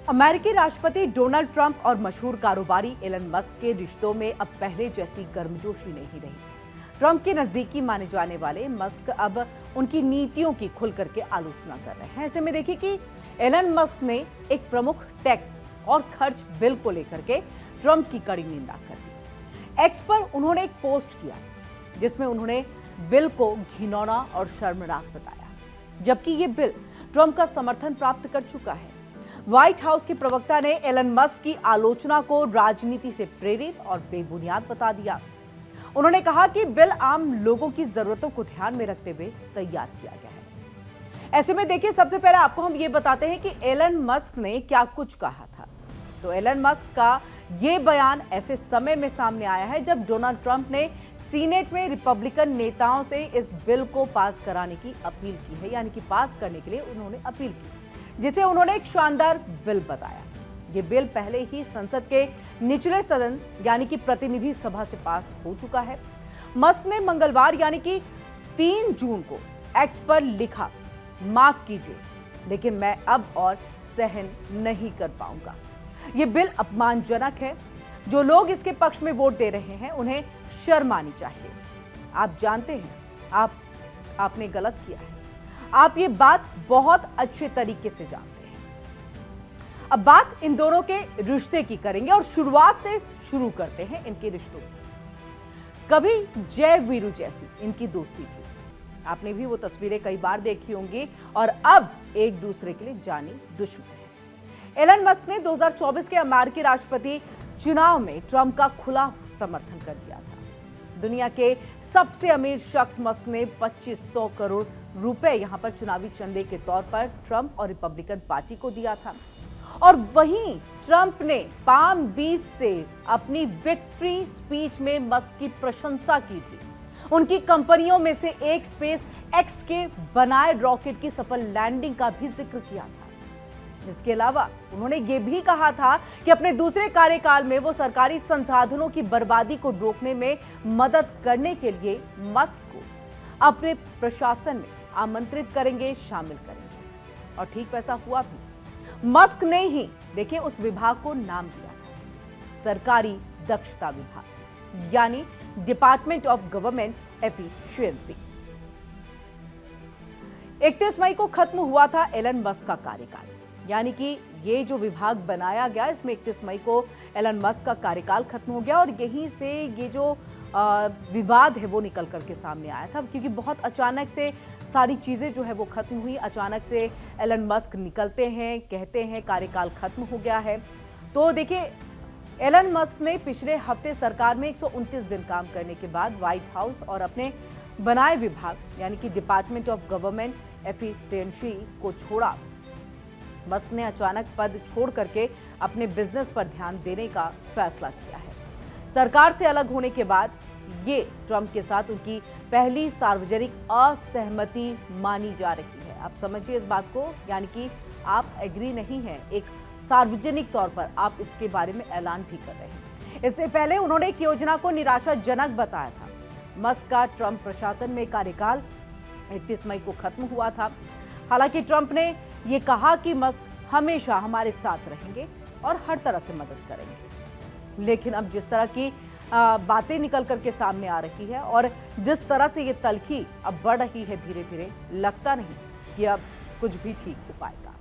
अमेरिकी राष्ट्रपति Donald Trump और मशहूर कारोबारी एलन मस्क के रिश्तों में अब पहले जैसी गर्मजोशी नहीं रही। ट्रंप के नजदीकी माने जाने वाले मस्क अब उनकी नीतियों की खुल करके आलोचना कर रहे हैं। ऐसे में देखिए कि एलन मस्क ने एक प्रमुख टैक्स और खर्च बिल को लेकर के ट्रंप की कड़ी निंदा कर दी। एक्स पर उन्होंने एक पोस्ट किया जिसमें उन्होंने बिल को घिनौना और शर्मनाक बताया, जबकि ये बिल ट्रंप का समर्थन प्राप्त कर चुका है। व्हाइट हाउस के प्रवक्ता ने एलन मस्क की आलोचना को राजनीति से प्रेरित और बेबुनियाद बता दिया। उन्होंने कहा कि बिल आम लोगों की जरूरतों को ध्यान में रखते हुए तैयार किया गया है। ऐसे में देखिए, सबसे पहले आपको हम ये बताते हैं कि एलन मस्क ने क्या कुछ कहा था। तो एलन मस्क का ये बयान ऐसे समय में सामने आया है जब डोनाल्ड ट्रंप ने सीनेट में रिपब्लिकन नेताओं से इस बिल को पास कराने की अपील की है, यानी कि पास करने के लिए उन्होंने अपील की, जिसे उन्होंने एक शानदार बिल बताया। ये बिल पहले ही संसद के निचले सदन यानी कि प्रतिनिधि सभा से पास हो चुका है। मस्क ने मंगलवार यानी कि 3 जून को एक्स पर लिखा, माफ कीजिए लेकिन मैं अब और सहन नहीं कर पाऊंगा। ये बिल अपमानजनक है। जो लोग इसके पक्ष में वोट दे रहे हैं उन्हें शर्म आनी चाहिए। आप जानते हैं आपने गलत किया है। आप ये बात बहुत अच्छे तरीके से जानते हैं। अब बात इन दोनों के रिश्ते की करेंगे और शुरुआत से शुरू करते हैं इनके रिश्तों की। कभी जय वीरू जैसी इनकी दोस्ती थी। आपने भी वो तस्वीरें कई बार देखी होंगी और अब एक दूसरे के लिए जानी दुश्मन है। एलन मस्क ने 2024 के अमेरिकी राष्ट्रपति चुनाव में ट्रंप का खुला समर्थन कर दिया था। दुनिया के सबसे अमीर शख्स मस्क ने 2500 करोड़ रुपए यहां पर चुनावी चंदे के तौर पर ट्रंप और रिपब्लिकन पार्टी को दिया था। और वहीं ट्रंप ने पाम बीच से अपनी विक्ट्री स्पीच में मस्क की प्रशंसा की थी। उनकी कंपनियों में से एक स्पेस एक्स के बनाए रॉकेट की सफल लैंडिंग का भी जिक्र किया था। इसके अलावा उन्होंने ये भी कहा था कि अपने दूसरे कार्यकाल में वो सरकारी संसाधनों की बर्बादी को रोकने में मदद करने के लिए मस्क को अपने प्रशासन में आमंत्रित करेंगे, शामिल करेंगे। और ठीक वैसा हुआ भी। मस्क ने ही देखिए उस विभाग को नाम दिया था, सरकारी दक्षता विभाग, यानी डिपार्टमेंट ऑफ गवर्नमेंट एफिशिएंसी। 31 मई को खत्म हुआ था एलन मस्क का कार्यकाल, यानी कि ये जो विभाग बनाया गया इसमें 31 मई को एलन मस्क का कार्यकाल खत्म हो गया। और यहीं से ये जो विवाद है वो निकल करके सामने आया था, क्योंकि बहुत अचानक से सारी चीज़ें जो है वो खत्म हुई। अचानक से एलन मस्क निकलते हैं, कहते हैं कार्यकाल खत्म हो गया है। तो देखिए, एलन मस्क ने पिछले हफ्ते सरकार में 129 दिन काम करने के बाद व्हाइट हाउस और अपने बनाए विभाग यानी कि डिपार्टमेंट ऑफ गवर्नमेंट एफिशिएंसी को छोड़ा। मस्क ने अचानक पद छोड़ करके अपने बिजनेस पर ध्यान देने का फैसला किया है। सरकार से अलग होने के बाद ये ट्रंप के साथ उनकी पहली सार्वजनिक असहमति मानी जा रही है। आप समझिए इस बात को, यानी कि आप एग्री नहीं हैं, एक सार्वजनिक तौर पर आप इसके बारे में ऐलान भी कर रहे हैं। इससे पहले उन्होंने एक योजना को निराशाजनक बताया था। मस्क का ट्रंप प्रशासन में कार्यकाल 31 मई को खत्म हुआ था। हालांकि ट्रंप ने ये कहा कि मस्क हमेशा हमारे साथ रहेंगे और हर तरह से मदद करेंगे। लेकिन अब जिस तरह की बातें निकल करके सामने आ रही है और जिस तरह से ये तल्खी अब बढ़ रही है धीरे धीरे, लगता नहीं कि अब कुछ भी ठीक हो पाएगा।